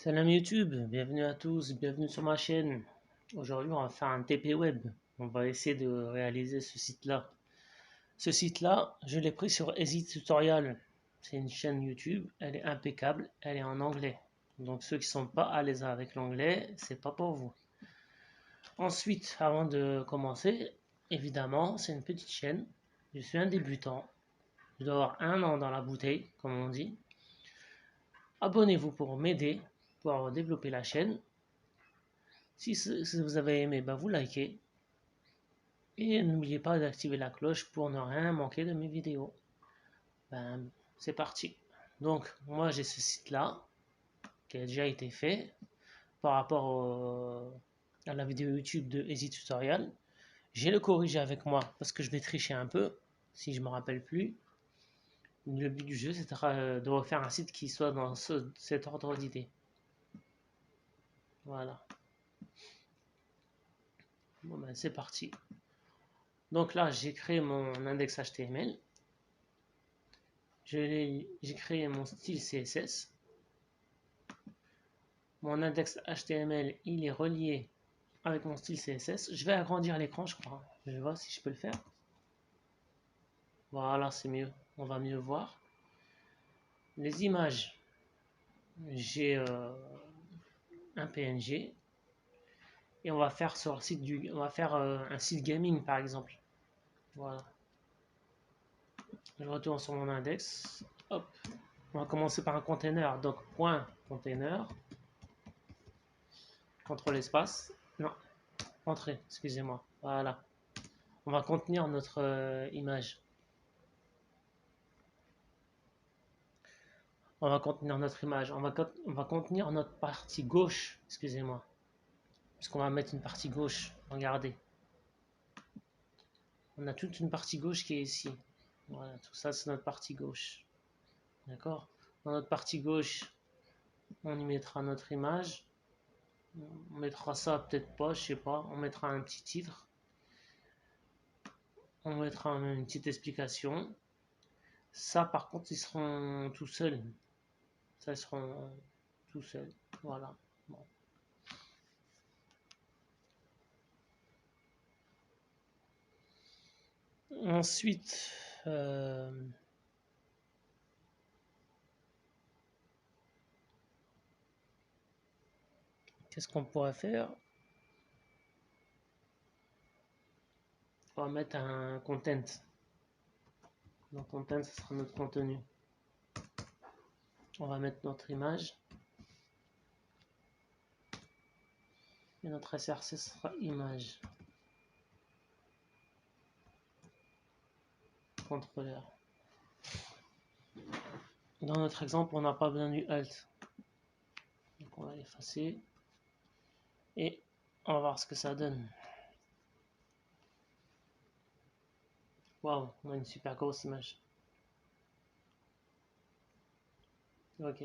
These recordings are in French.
Salam YouTube, bienvenue à tous, bienvenue sur ma chaîne. Aujourd'hui, on va faire un TP Web. On va essayer de réaliser ce site-là. Ce site-là, je l'ai pris sur Easy Tutorial. C'est une chaîne YouTube, elle est impeccable, elle est en anglais. Donc ceux qui sont pas à l'aise avec l'anglais, c'est pas pour vous. Ensuite, avant de commencer, évidemment, c'est une petite chaîne. Je suis un débutant. Je dois avoir 1 an dans la bouteille, comme on dit. Abonnez-vous pour m'aider, pour développer la chaîne. Si vous avez aimé, vous likez. Et n'oubliez pas d'activer la cloche pour ne rien manquer de mes vidéos. C'est parti. Donc, moi j'ai ce site-là qui a déjà été fait par rapport à la vidéo YouTube de Easy Tutorial. J'ai le corrigé avec moi parce que je vais tricher un peu, si je me rappelle plus. Le but du jeu, c'est de refaire un site qui soit dans cet ordre d'idée. Voilà. Bon c'est parti. Donc là, j'ai créé mon index HTML. J'ai créé mon style CSS. Mon index HTML, il est relié avec mon style CSS. Je vais agrandir l'écran, je crois. Je vais voir si je peux le faire. Voilà, c'est mieux. On va mieux voir. Les images, j'ai un PNG. Et on va faire sur le site on va faire un site gaming par exemple. Voilà. Je retourne sur mon index. Hop. On va commencer par un container. Donc point container. Contrôle espace. Non. Entrée, excusez-moi. Voilà. On va contenir notre image. On va contenir notre image. On va contenir notre partie gauche. Excusez-moi. Puisqu'on va mettre une partie gauche. Regardez. On a toute une partie gauche qui est ici. Voilà, tout ça c'est notre partie gauche. D'accord. Dans notre partie gauche, on y mettra notre image. On mettra ça, peut-être pas, je sais pas. On mettra un petit titre. On mettra une petite explication. Ça, par contre, ils seront tout seuls. Ça, ils seront tout seuls. Voilà. Bon. Ensuite, qu'est-ce qu'on pourrait faire? On va mettre un content. Le content, ce sera notre contenu. On va mettre notre image. Et notre SRC sera image. Contrôleur. Dans notre exemple, on n'a pas besoin du alt. Donc on va l'effacer. Et on va voir ce que ça donne. Waouh, on a une super grosse image. Ok.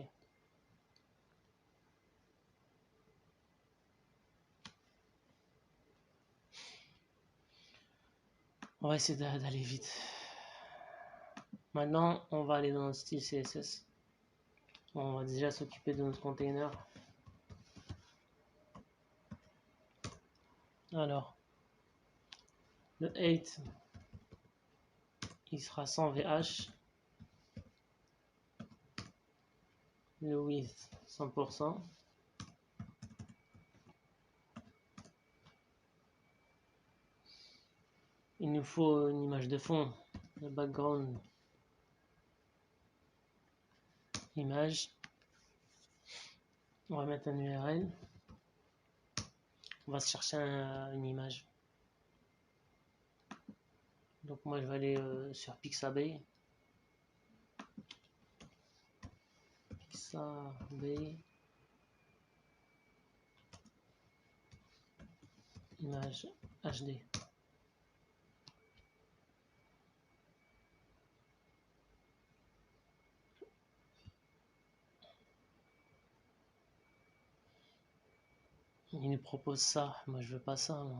On va essayer d'aller vite. Maintenant, on va aller dans notre style CSS. On va déjà s'occuper de notre container. Alors, le height, il sera sans VH. Le width, 100%. Il nous faut une image de fond. Le background. Image. On va mettre un URL. On va se chercher une image. Donc moi je vais aller sur Pixabay. Pixabay. Image HD. Il nous propose ça. Moi je veux pas ça. Moi.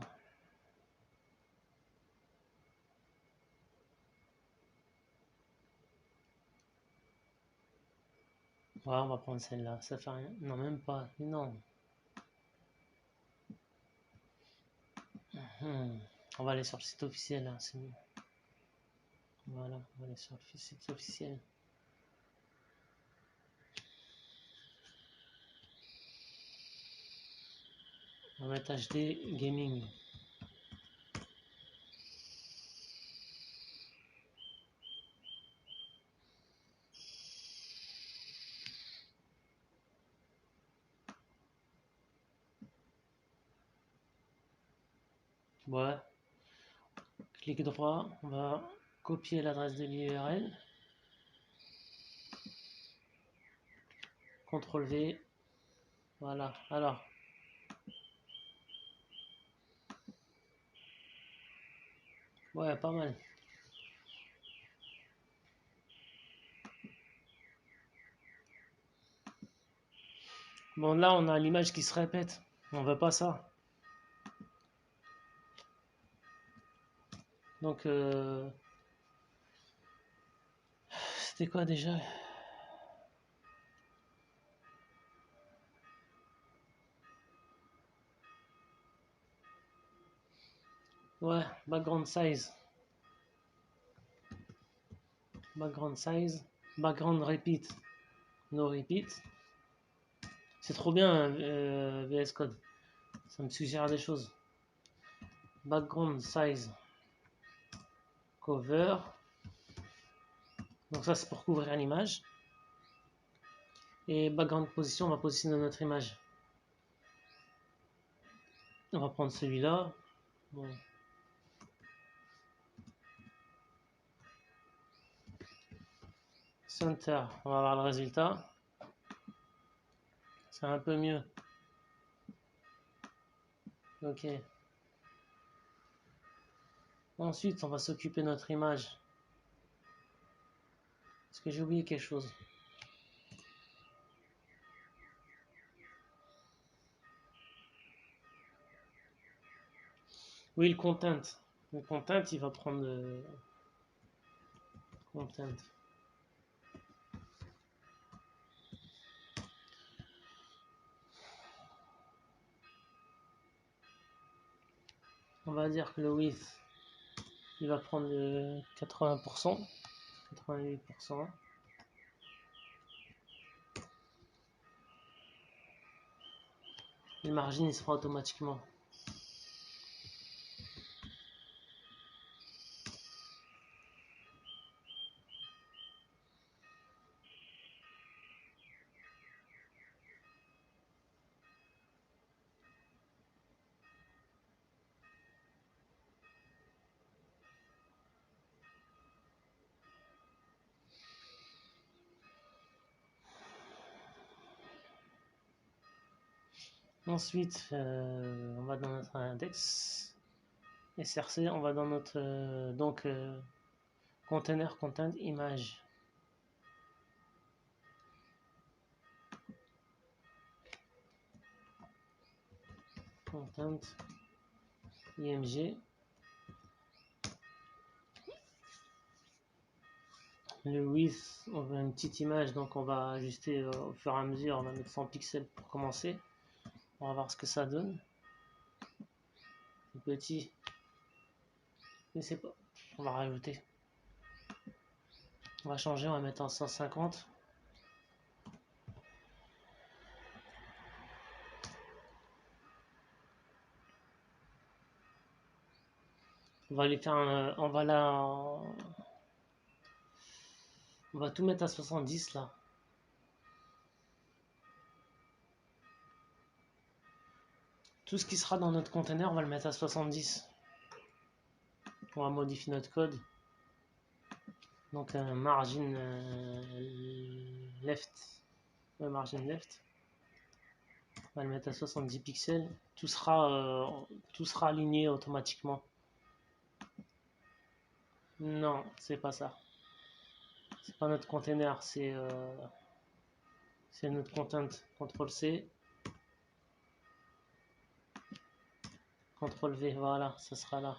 Ouais, on va prendre celle-là. Ça fait rien. Non, même pas. Non. On va aller sur le site officiel, hein, c'est mieux. Voilà, on va aller sur le site officiel. On va mettre HD Gaming. Ouais. Clic droit, on va copier l'adresse de l'URL. CTRL V. Voilà. Alors. Ouais, pas mal. Bon, là, on a l'image qui se répète. On veut pas ça. Donc, c'était quoi déjà? Ouais, background size. Background size. Background repeat. No repeat. C'est trop bien, VS Code. Ça me suggère des choses. Background size. Cover. Donc ça, c'est pour couvrir l'image. Et background position, on va positionner notre image. On va prendre celui-là. Bon. Center, on va voir le résultat. C'est un peu mieux. Ok. Ensuite, on va s'occuper de notre image. Est-ce que j'ai oublié quelque chose? Oui, le content. Le content, il va prendre le content. On va dire que le width, il va prendre le 80%, 88%. Le margin, il se fera automatiquement. Ensuite, on va dans notre index. SRC, on va dans notre container content image. Content img. Le width, on veut une petite image, donc on va ajuster au fur et à mesure. On va mettre 100 pixels pour commencer. On va voir ce que ça donne. C'est petit, mais c'est pas. On va rajouter. On va changer, on va mettre en 150. On va lui faire un, on va là, on va tout mettre à 70 là. Tout ce qui sera dans notre container, on va le mettre à 70. On va modifier notre code. Donc un margin left. Margin left. On va le mettre à 70 pixels. Tout sera aligné automatiquement. Non, c'est pas ça. C'est pas notre container, c'est notre content. CTRL C. CTRL V, voilà, ça sera là.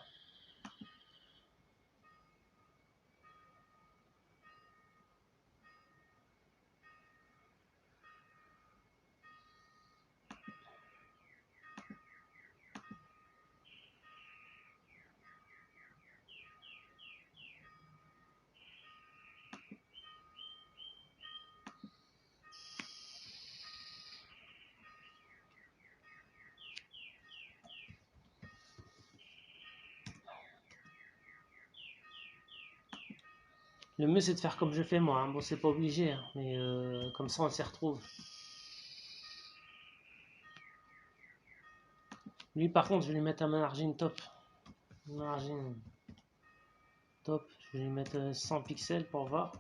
Le mieux c'est de faire comme je fais moi, hein. Bon c'est pas obligé, hein, mais comme ça on s'y retrouve. Lui par contre je vais lui mettre un margin top. Margin top, je vais lui mettre 100 pixels pour voir.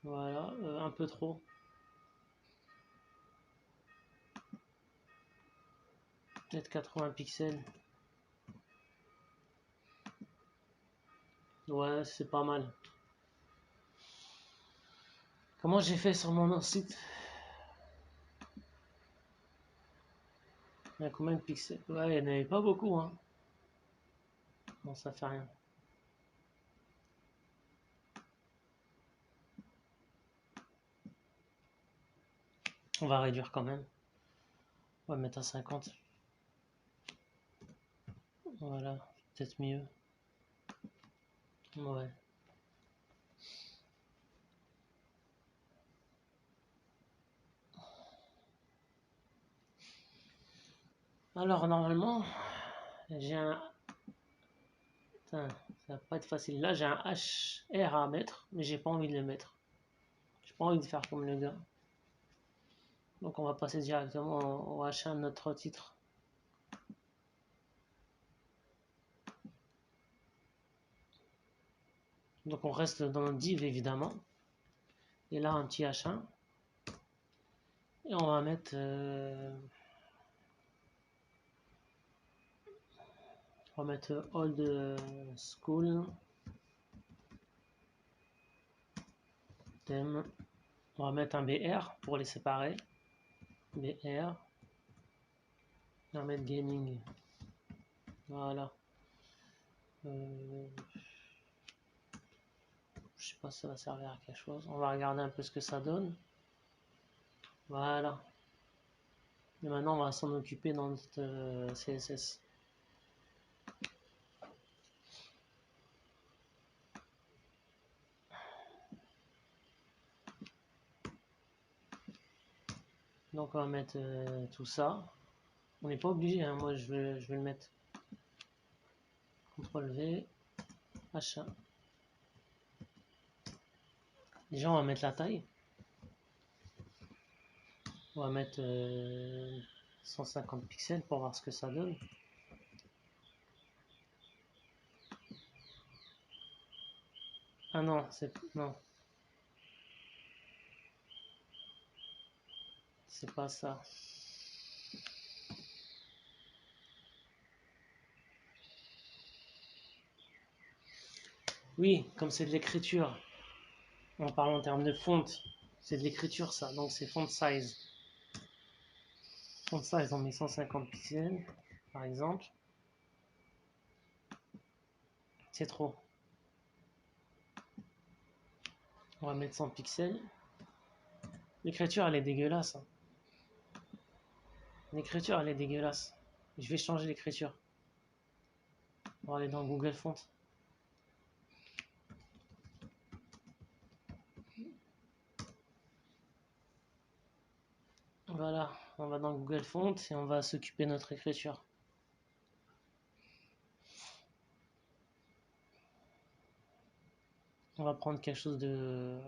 Voilà, un peu trop. Peut-être 80 pixels. Ouais, c'est pas mal. Comment j'ai fait sur mon site? Il y a combien de pixels? Ouais, il n'y en avait pas beaucoup, hein. Bon, ça fait rien. On va réduire quand même. On va mettre à 50. Voilà, peut-être mieux. Ouais. Alors, normalement, j'ai un... Putain, ça va pas être facile. Là, j'ai un HR à mettre, mais j'ai pas envie de le mettre. J'ai pas envie de faire comme le gars. Donc, on va passer directement au H1 de notre titre. Donc, on reste dans notre div, évidemment. Et là, un petit H1. Et on va mettre... On va mettre old school. Thème. On va mettre un BR pour les séparer. BR. On va mettre gaming. Voilà. Je sais pas si ça va servir à quelque chose. On va regarder un peu ce que ça donne. Voilà. Et maintenant, on va s'en occuper dans notre CSS. Donc, on va mettre tout ça. On n'est pas obligé, hein. Moi, je vais le mettre. CTRL V, H1. Déjà, on va mettre la taille. On va mettre 150 pixels pour voir ce que ça donne. Ah non, c'est pas ça. Oui, comme c'est de l'écriture, on parle en termes de fonte, c'est de l'écriture ça, donc c'est font size. Font size, on met 150 pixels, par exemple. C'est trop. On va mettre 100 pixels. L'écriture, elle est dégueulasse, hein. L'écriture, elle est dégueulasse. Je vais changer l'écriture. On va aller dans Google Font. Voilà, on va dans Google Font et on va s'occuper de notre écriture. On va prendre quelque chose de...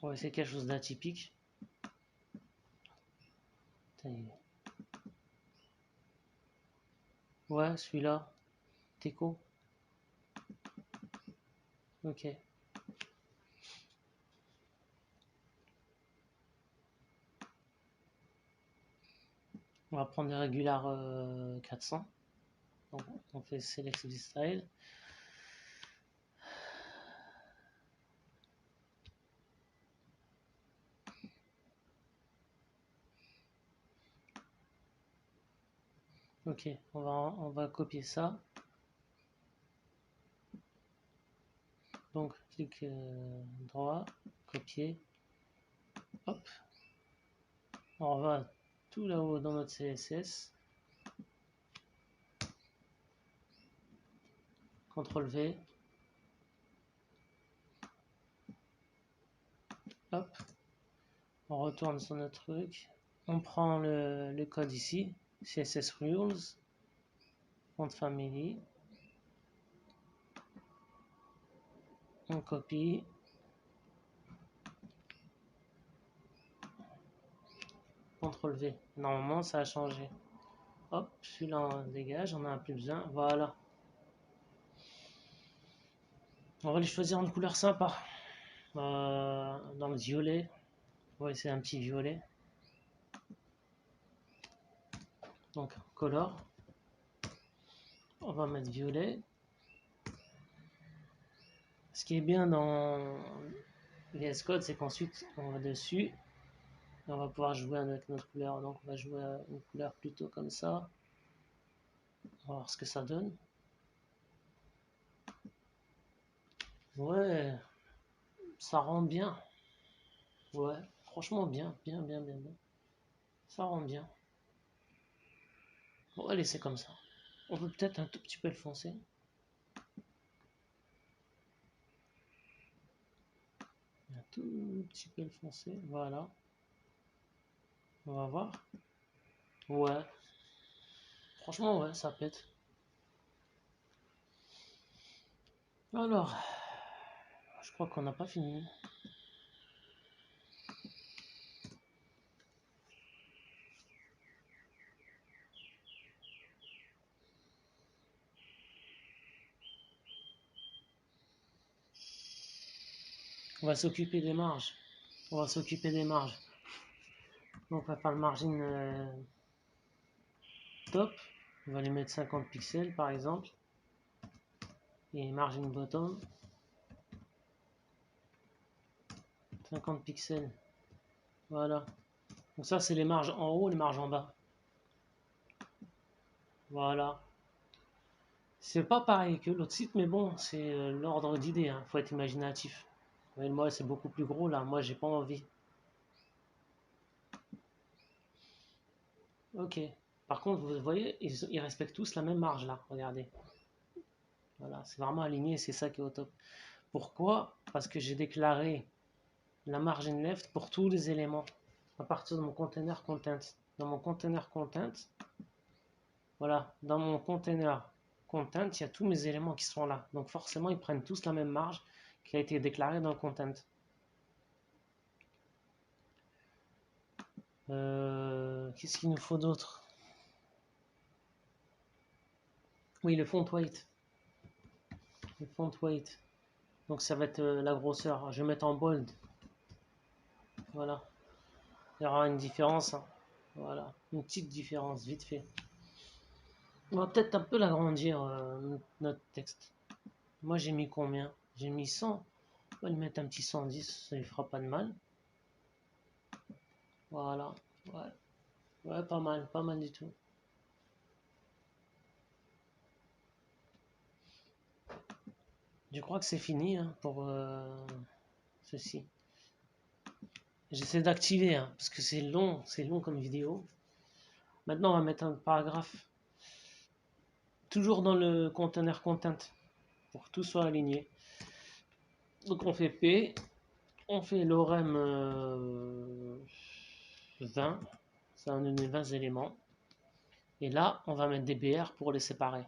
On va essayer quelque chose d'atypique. Ouais, celui-là. Teco. Ok. On va prendre le Regular 400. Donc, on fait Select this style. Ok, on va copier ça. Donc, clic droit, copier. Hop. On va tout là-haut dans notre CSS. CTRL V. Hop. On retourne sur notre truc. On prend le code ici, CSS Rules, font family, on copie, CTRL V. Normalement, ça a changé. Hop, celui-là on dégage, on n'en a plus besoin. Voilà. On va les choisir en couleur sympa. Dans le violet. On va essayer un petit violet. Donc, color. On va mettre violet. Ce qui est bien dans VS Code, c'est qu'ensuite, on va dessus. Et on va pouvoir jouer avec notre couleur. Donc, on va jouer à une couleur plutôt comme ça. On va voir ce que ça donne. Ouais, ça rend bien. Ouais, franchement bien, bien, bien, bien, bien. Ça rend bien. On va laisser comme ça. On peut peut-être un tout petit peu le foncer. Un tout petit peu le foncer, voilà. On va voir. Ouais, franchement, ouais, ça pète. Alors, je crois qu'on n'a pas fini. On va s'occuper des marges. On va s'occuper des marges. Donc, on va faire le margin top. On va lui mettre 50 pixels par exemple. Et margin bottom, 50 pixels. Voilà. Donc ça, c'est les marges en haut, les marges en bas. Voilà. C'est pas pareil que l'autre site, mais bon, c'est l'ordre d'idée. Hein. Faut être imaginatif. Mais moi, c'est beaucoup plus gros là. Moi, j'ai pas envie. Ok. Par contre, vous voyez, ils respectent tous la même marge là. Regardez. Voilà, c'est vraiment aligné. C'est ça qui est au top. Pourquoi? Parce que j'ai déclaré la margin left pour tous les éléments à partir de mon container content. Dans mon container content, voilà, dans mon container content, il y a tous mes éléments qui sont là. Donc forcément, ils prennent tous la même marge qui a été déclarée dans le content. Qu'est-ce qu'il nous faut d'autre? Oui, le font weight. Le font weight. Donc ça va être la grosseur. Je vais mettre en bold. Voilà. Il y aura une différence. Hein. Voilà. Une petite différence, vite fait. On va peut-être un peu l'agrandir, notre texte. Moi, j'ai mis combien? J'ai mis 100. On va lui mettre un petit 110. Ça lui fera pas de mal. Voilà. Ouais. Ouais, pas mal. Pas mal du tout. Je crois que c'est fini hein, pour ceci. J'essaie d'activer hein, parce que c'est long comme vidéo. Maintenant, on va mettre un paragraphe toujours dans le container content pour que tout soit aligné. Donc on fait P, on fait lorem 20, ça va nous donner 20 éléments. Et là, on va mettre des BR pour les séparer.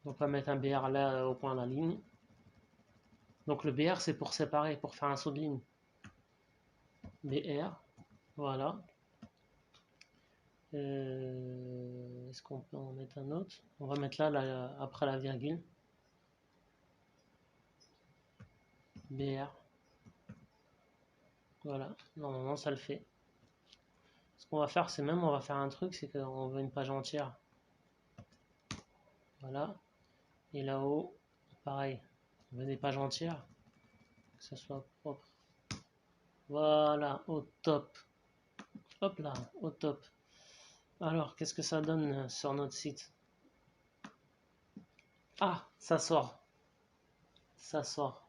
Donc on va mettre un BR là au point de la ligne. Donc le BR c'est pour séparer, pour faire un saut de ligne. BR, voilà. Est-ce qu'on peut en mettre un autre? On va mettre là, après la virgule. BR. Voilà, normalement ça le fait. Ce qu'on va faire, c'est même, on va faire un truc, c'est qu'on veut une page entière. Voilà. Et là-haut, pareil, on veut des pages entières, que ça soit propre. Voilà, au top. Hop là, au top. Alors, qu'est-ce que ça donne sur notre site? Ah, ça sort. Ça sort.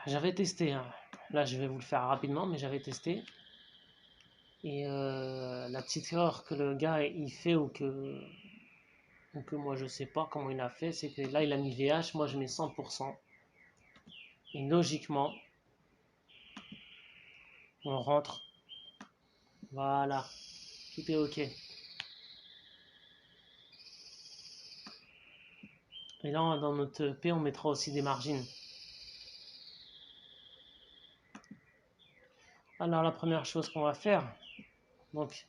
J'avais testé. Hein. Là, je vais vous le faire rapidement, mais j'avais testé. Et la petite erreur que le gars il fait ou que moi je sais pas comment il a fait, c'est que là il a mis VH, moi je mets 100%. Et logiquement, on rentre. Voilà, tout est OK. Et là, dans notre P, on mettra aussi des margines. Alors, la première chose qu'on va faire, donc,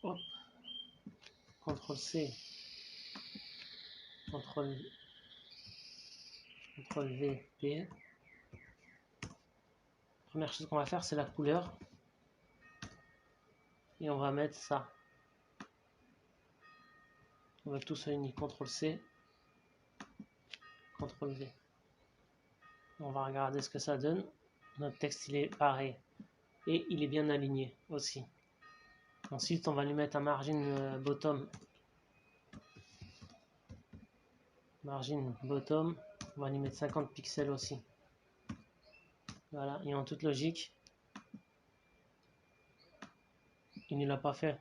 hop, CTRL-C, CTRL-V, P. Première chose qu'on va faire, c'est la couleur. Et on va mettre ça. On va tout réunir. CTRL-C, CTRL-V. On va regarder ce que ça donne. Notre texte, il est pareil. Et il est bien aligné aussi. Ensuite, on va lui mettre un margin bottom. Margin bottom. On va lui mettre 50 pixels aussi. Voilà. Et en toute logique, il ne l'a pas fait.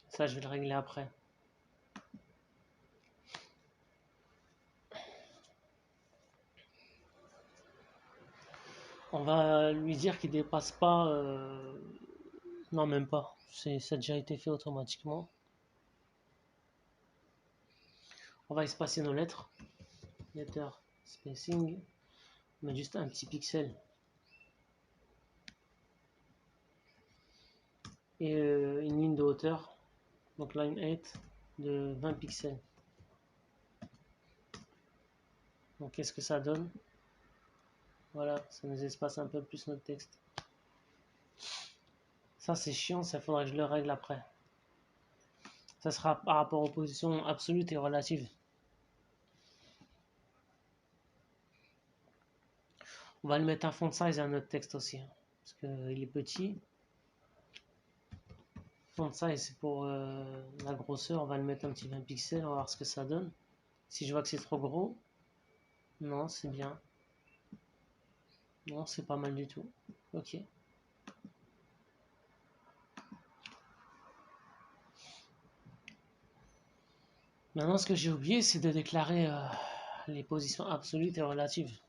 Ça, je vais le régler après. On va lui dire qu'il dépasse pas. Non, même pas. Ça a déjà été fait automatiquement. On va espacer nos lettres. Letter spacing. On met juste un petit pixel. Et une ligne de hauteur. Donc line 8 de 20 pixels. Donc qu'est-ce que ça donne? Voilà, ça nous espace un peu plus notre texte. Ça c'est chiant, ça faudrait que je le règle après. Ça sera par rapport aux positions absolutes et relatives. On va lui mettre un font size à notre texte aussi, parce qu'il est petit. Font size c'est pour la grosseur, on va le mettre un petit 20 pixels, on va voir ce que ça donne. Si je vois que c'est trop gros, non c'est bien. Non, c'est pas mal du tout. Ok. Maintenant, ce que j'ai oublié, c'est de déclarer les positions absolutes et relatives.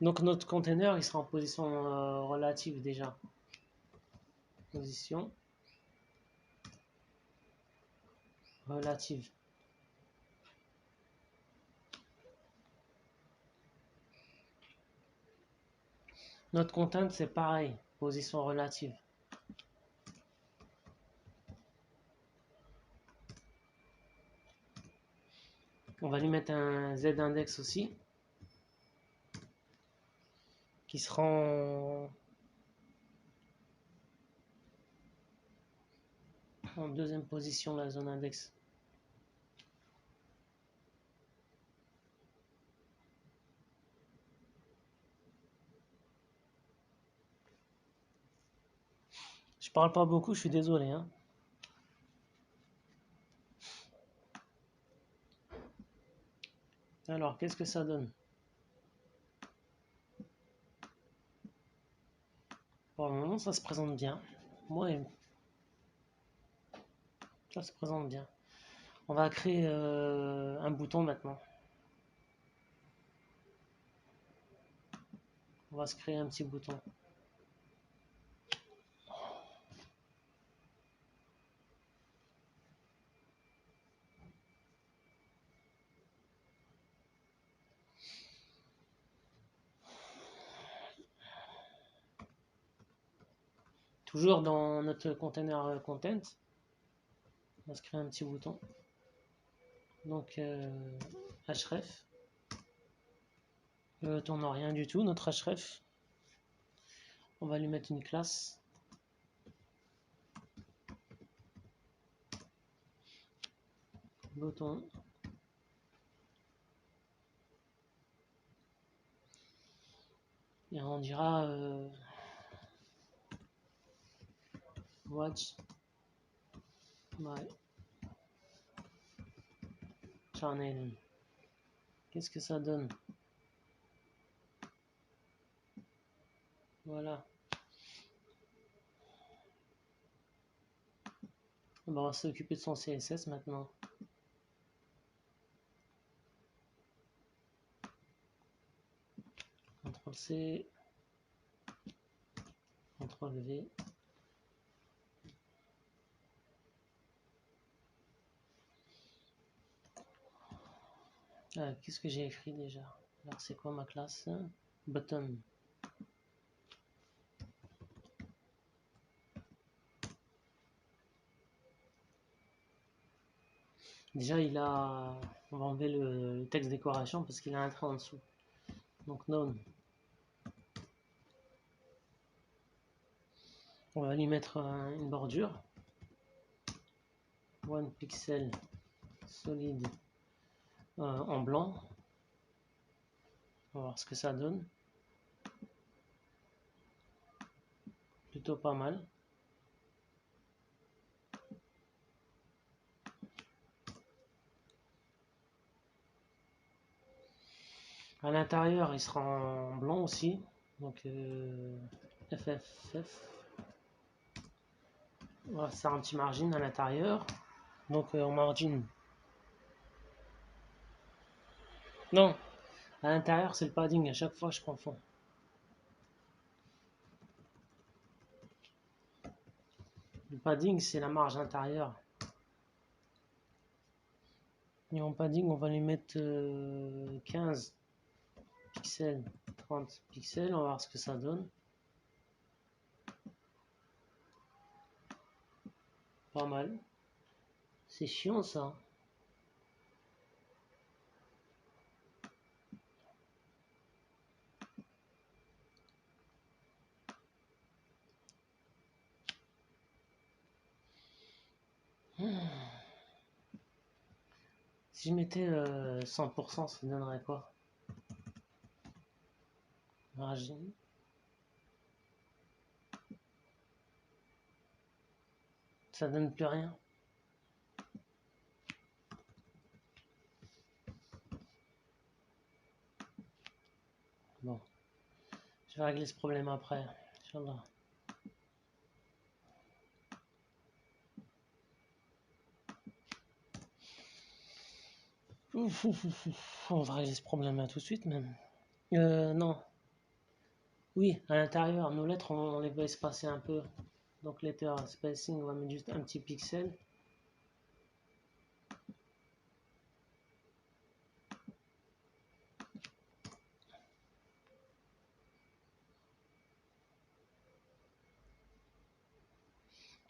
Donc notre container, il sera en position relative déjà. Position relative. Notre content, c'est pareil, position relative. On va lui mettre un z-index aussi, qui sera en deuxième position, la zone index. Je parle pas beaucoup, je suis désolé. Hein. Alors, qu'est-ce que ça donne? Pour le moment, ça se présente bien. Moi, ça se présente bien. On va créer un bouton maintenant. On va se créer un petit bouton. Toujours dans notre container content, on va se créer un petit bouton. Donc href. Le bouton n'a rien du tout, notre href. On va lui mettre une classe. Bouton. Et on dira watch my channel. Qu'est-ce que ça donne? Voilà. On va s'occuper de son CSS maintenant. CTRL C, CTRL V. Qu'est-ce que j'ai écrit déjà? Alors c'est quoi ma classe? Button. Déjà on va enlever le texte décoration parce qu'il a un trait en dessous. Donc none. On va lui mettre une bordure. One pixel solide en blanc. On va voir ce que ça donne. Plutôt pas mal. À l'intérieur, il sera en blanc aussi. Donc FFF. On va faire un petit margin à l'intérieur. Donc en margin. Non, à l'intérieur c'est le padding. À chaque fois je confonds. Le padding c'est la marge intérieure. Et en padding on va lui mettre 15 pixels, 30 pixels. On va voir ce que ça donne. Pas mal. C'est chiant ça. Si je mettais 100%, ça donnerait quoi? Margin. Ça donne plus rien. Bon, je vais régler ce problème après. Inch'Allah. On va régler ce problème là tout de suite même. Non. Oui, à l'intérieur, nos lettres, on les va espacer un peu. Donc letter spacing, on va mettre juste un petit pixel.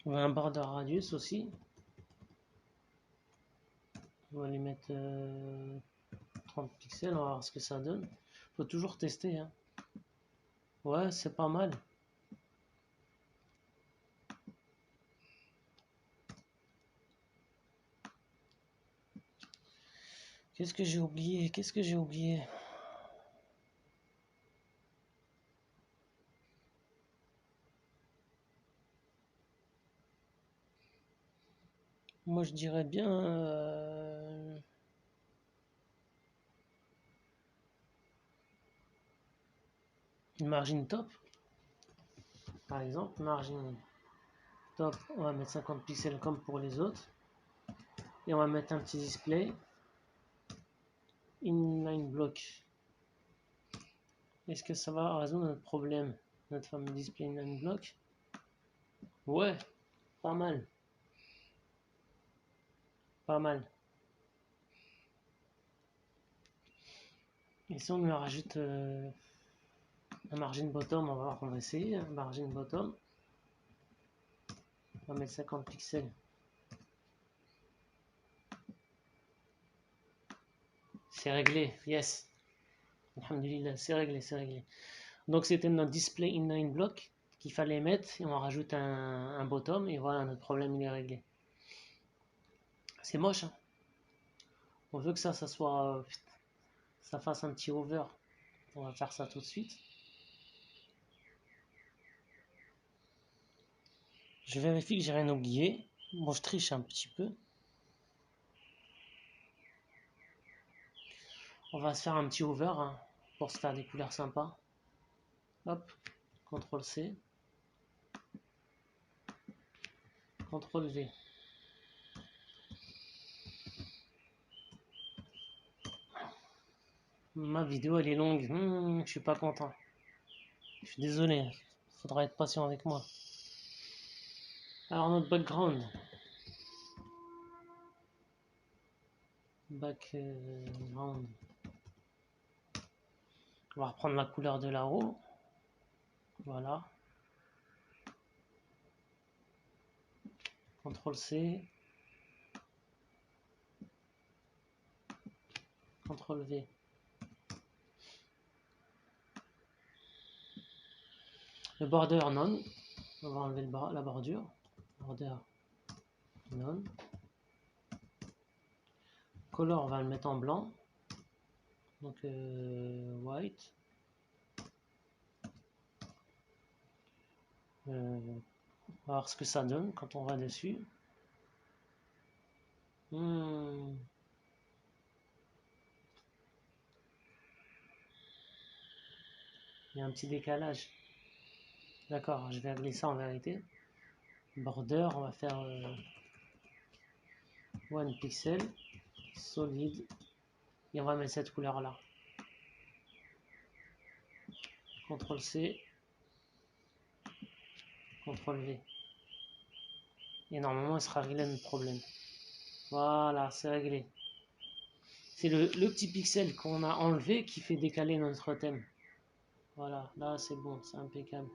On va un border radius aussi. On va lui mettre 30 pixels, on va voir ce que ça donne. Faut toujours tester. Hein. Ouais, c'est pas mal. Qu'est-ce que j'ai oublié? Qu'est-ce que j'ai oublié? Moi, je dirais bien une margin top. Par exemple, margin top, on va mettre 50 pixels comme pour les autres. Et on va mettre un petit display. Inline block. Est-ce que ça va résoudre notre problème? Notre fameux display inline block? Ouais, pas mal. Pas mal. Et si on lui rajoute un margin bottom, on va voir qu'on va essayer. Un margin bottom. On va mettre 50 pixels. C'est réglé, yes. Alhamdulillah, c'est réglé, c'est réglé. Donc c'était notre display inline block qu'il fallait mettre et on rajoute un bottom et voilà, notre problème il est réglé. C'est moche, hein. On veut que ça soit, ça fasse un petit over. On va faire ça tout de suite. Je vérifie que j'ai rien oublié. Bon, je triche un petit peu. On va se faire un petit over hein, pour se faire des couleurs sympas. Hop, CTRL C, CTRL V. Ma vidéo elle est longue. Je suis pas content. Je suis désolé. Faudra être patient avec moi. Alors notre background. Background. On va reprendre la couleur de la roue. Voilà. CTRL C. CTRL V. Le border non. On va enlever la bordure. Border non. Color, on va le mettre en blanc. Donc white. On va voir ce que ça donne quand on va dessus. Il y a un petit décalage. D'accord, je vais régler ça en vérité. Border, on va faire 1 pixel, solide, et on va mettre cette couleur là. CTRL C, CTRL V. Et normalement, il sera réglé notre problème. Voilà, c'est réglé. C'est le petit pixel qu'on a enlevé qui fait décaler notre thème. Voilà, là c'est bon, c'est impeccable.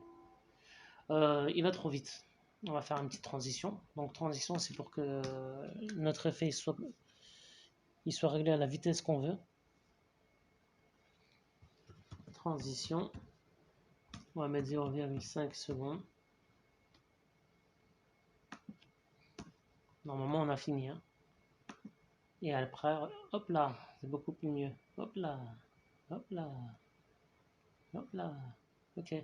Il va trop vite. On va faire une petite transition. Donc transition, c'est pour que notre effet soit réglé à la vitesse qu'on veut. Transition. On va mettre 0,5 secondes. Normalement, on a fini. Hein. Et après, hop là, c'est beaucoup plus mieux. Hop là, hop là, hop là. Ok.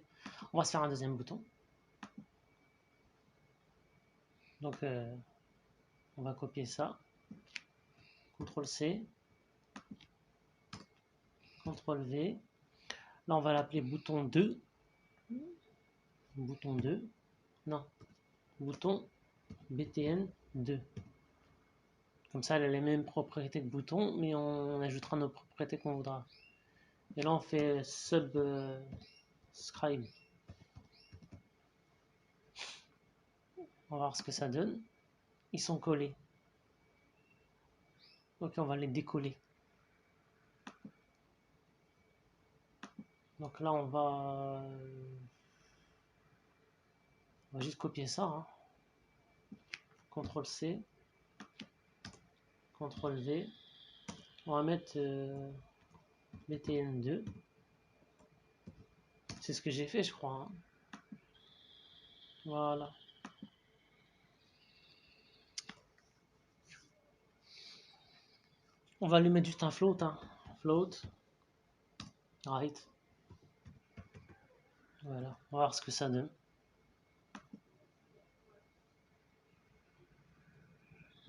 On va se faire un deuxième bouton. Donc, on va copier ça. CTRL C. CTRL V. Là, on va l'appeler bouton 2. Bouton 2. Non. Bouton BTN 2. Comme ça, elle a les mêmes propriétés que bouton, mais on ajoutera nos propriétés qu'on voudra. Et là, on fait subscribe. On va voir ce que ça donne. Ils sont collés. Ok, on va les décoller. Donc là, on va juste copier ça. Hein. CTRL C. CTRL V. On va mettre BTN2. C'est ce que j'ai fait, je crois. Hein. Voilà. On va lui mettre juste un float. Hein. Float. Right. Voilà. On va voir ce que ça donne.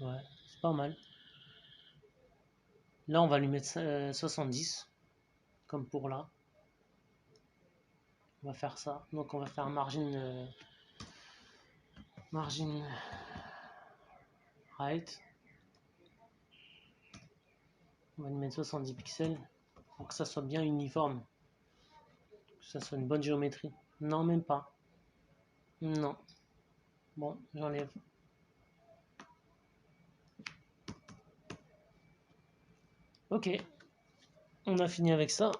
Ouais, c'est pas mal. Là, on va lui mettre 70. Comme pour là. On va faire ça. Donc, on va faire margin right. On va lui mettre 70 pixels pour que ça soit bien uniforme. Que ça soit une bonne géométrie. Non, même pas. Non. Bon, j'enlève. Ok. On a fini avec ça.